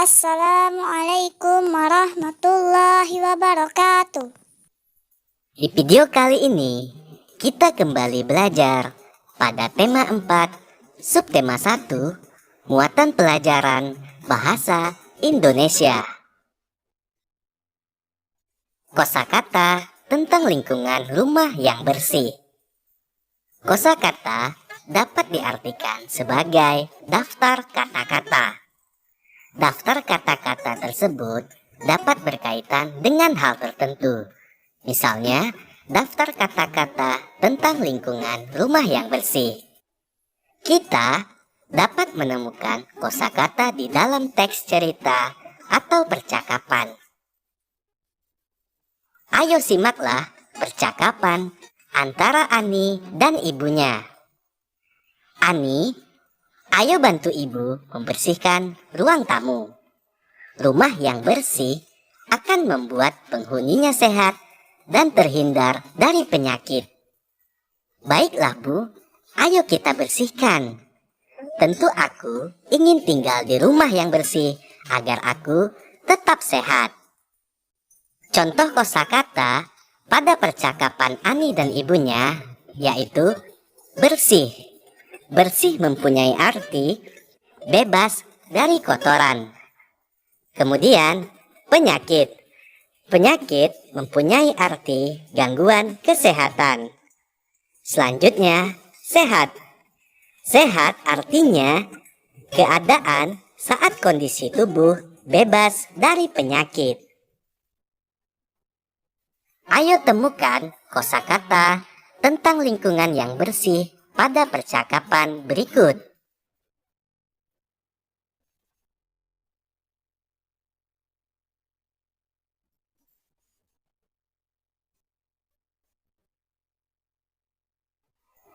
Assalamualaikum warahmatullahi wabarakatuh. Di video kali ini, kita kembali belajar pada tema 4, subtema 1, muatan pelajaran Bahasa Indonesia. Kosakata tentang lingkungan rumah yang bersih. Kosakata dapat diartikan sebagai daftar kata-kata. Daftar kata-kata tersebut dapat berkaitan dengan hal tertentu. Misalnya, daftar kata-kata tentang lingkungan rumah yang bersih. Kita dapat menemukan kosakata di dalam teks cerita atau percakapan. Ayo simaklah percakapan antara Ani dan ibunya. Ani, ayo bantu ibu membersihkan ruang tamu. Rumah yang bersih akan membuat penghuninya sehat dan terhindar dari penyakit. Baiklah Bu, ayo kita bersihkan. Tentu aku ingin tinggal di rumah yang bersih agar aku tetap sehat. Contoh kosakata pada percakapan Ani dan ibunya yaitu bersih. Bersih mempunyai arti bebas dari kotoran. Kemudian penyakit. Penyakit mempunyai arti gangguan kesehatan. Selanjutnya sehat. Sehat artinya keadaan saat kondisi tubuh bebas dari penyakit. Ayo temukan kosakata tentang lingkungan yang bersih pada percakapan berikut.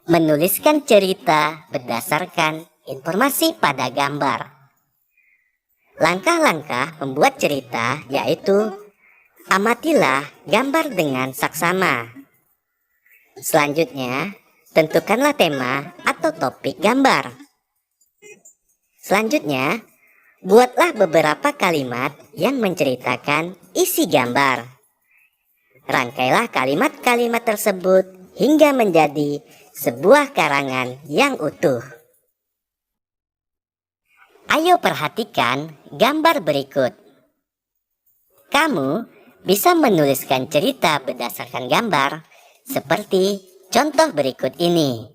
Menuliskan cerita berdasarkan informasi pada gambar. Langkah-langkah membuat cerita yaitu amatilah gambar dengan saksama. Selanjutnya, tentukanlah tema atau topik gambar. Selanjutnya, buatlah beberapa kalimat yang menceritakan isi gambar. Rangkailah kalimat-kalimat tersebut hingga menjadi sebuah karangan yang utuh. Ayo perhatikan gambar berikut. Kamu bisa menuliskan cerita berdasarkan gambar seperti contoh berikut ini.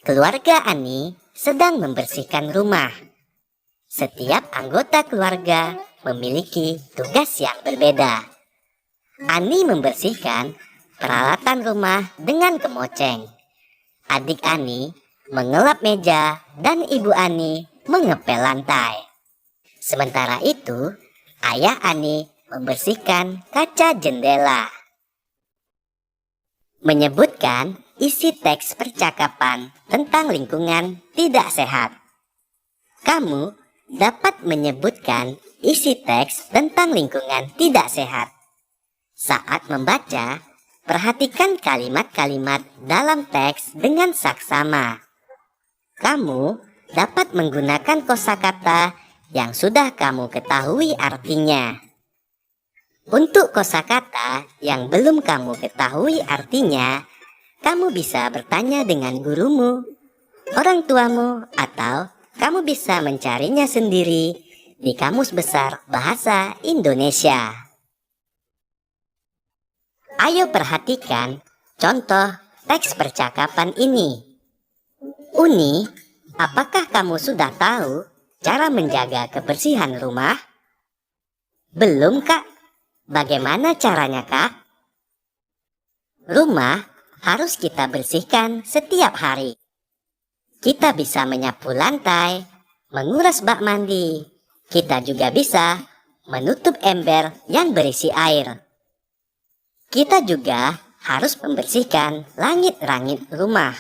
Keluarga Ani sedang membersihkan rumah. Setiap anggota keluarga memiliki tugas yang berbeda. Ani membersihkan peralatan rumah dengan kemoceng. Adik Ani mengelap meja dan ibu Ani mengepel lantai. Sementara itu, ayah Ani membersihkan kaca jendela. Menyebutkan isi teks percakapan tentang lingkungan tidak sehat. Kamu dapat menyebutkan isi teks tentang lingkungan tidak sehat. Saat membaca, perhatikan kalimat-kalimat dalam teks dengan saksama. Kamu dapat menggunakan kosakata yang sudah kamu ketahui artinya. Untuk kosakata yang belum kamu ketahui artinya, kamu bisa bertanya dengan gurumu, orang tuamu, atau kamu bisa mencarinya sendiri di Kamus Besar Bahasa Indonesia. Ayo perhatikan contoh teks percakapan ini. Uni, apakah kamu sudah tahu cara menjaga kebersihan rumah? Belum, Kak. Bagaimana caranya, Kak? Rumah harus kita bersihkan setiap hari. Kita bisa menyapu lantai, menguras bak mandi. Kita juga bisa menutup ember yang berisi air. Kita juga harus membersihkan langit-langit rumah.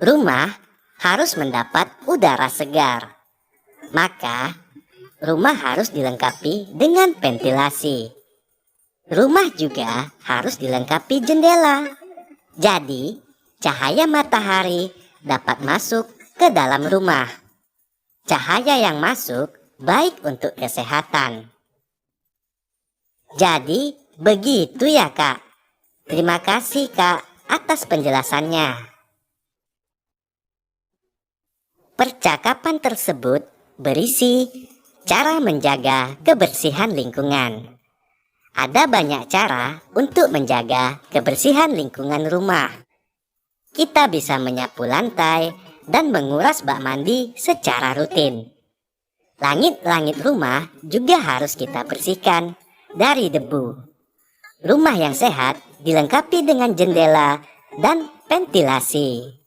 Rumah harus mendapat udara segar. Maka, rumah harus dilengkapi dengan ventilasi. Rumah juga harus dilengkapi jendela. Jadi, cahaya matahari dapat masuk ke dalam rumah. cahaya yang masuk baik untuk kesehatan. Jadi, begitu ya, Kak. Terima kasih, Kak, atas penjelasannya. Percakapan tersebut berisi cara menjaga kebersihan lingkungan. Ada banyak cara untuk menjaga kebersihan lingkungan rumah. Kita bisa menyapu lantai dan menguras bak mandi secara rutin. Langit-langit rumah juga harus kita bersihkan dari debu. Rumah yang sehat dilengkapi dengan jendela dan ventilasi.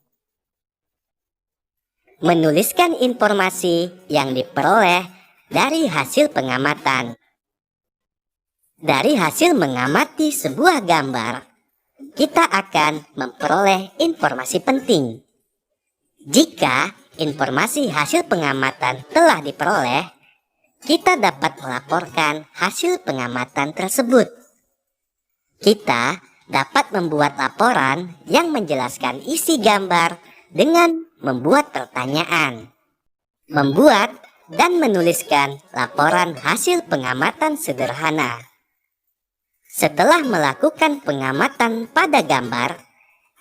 Menuliskan informasi yang diperoleh dari hasil pengamatan. Dari hasil mengamati sebuah gambar, kita akan memperoleh informasi penting. Jika informasi hasil pengamatan telah diperoleh, kita dapat melaporkan hasil pengamatan tersebut. Kita dapat membuat laporan yang menjelaskan isi gambar dengan membuat pertanyaan. Membuat dan menuliskan laporan hasil pengamatan sederhana. Setelah melakukan pengamatan pada gambar,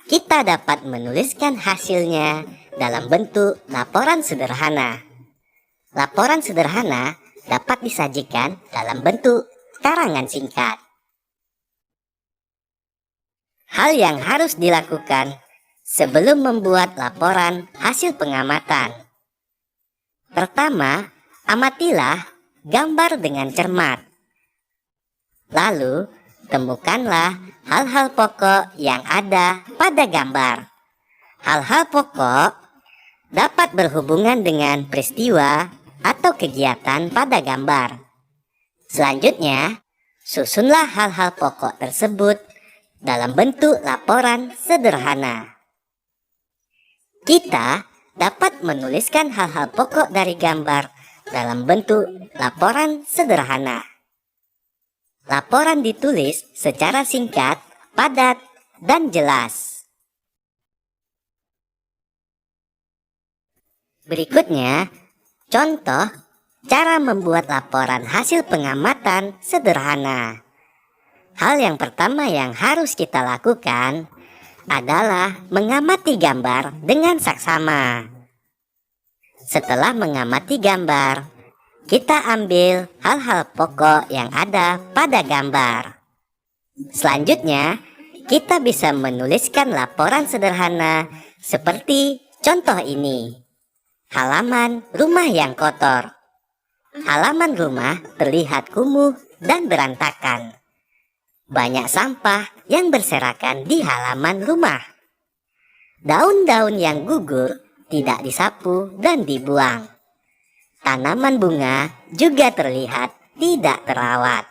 kita dapat menuliskan hasilnya dalam bentuk laporan sederhana. Laporan sederhana dapat disajikan dalam bentuk karangan singkat. Hal yang harus dilakukan sebelum membuat laporan hasil pengamatan. Pertama, amatilah gambar dengan cermat. Lalu, temukanlah hal-hal pokok yang ada pada gambar. Hal-hal pokok dapat berhubungan dengan peristiwa atau kegiatan pada gambar. Selanjutnya, susunlah hal-hal pokok tersebut dalam bentuk laporan sederhana. Kita dapat menuliskan hal-hal pokok dari gambar dalam bentuk laporan sederhana. Laporan ditulis secara singkat, padat, dan jelas. Berikutnya, contoh cara membuat laporan hasil pengamatan sederhana. Hal yang pertama yang harus kita lakukan adalah mengamati gambar dengan saksama. Setelah mengamati gambar, kita ambil hal-hal pokok yang ada pada gambar. Selanjutnya, kita bisa menuliskan laporan sederhana seperti contoh ini. Halaman rumah yang kotor. Halaman rumah terlihat kumuh dan berantakan. Banyak sampah yang berserakan di halaman rumah. Daun-daun yang gugur tidak disapu dan dibuang. Tanaman bunga juga terlihat tidak terawat.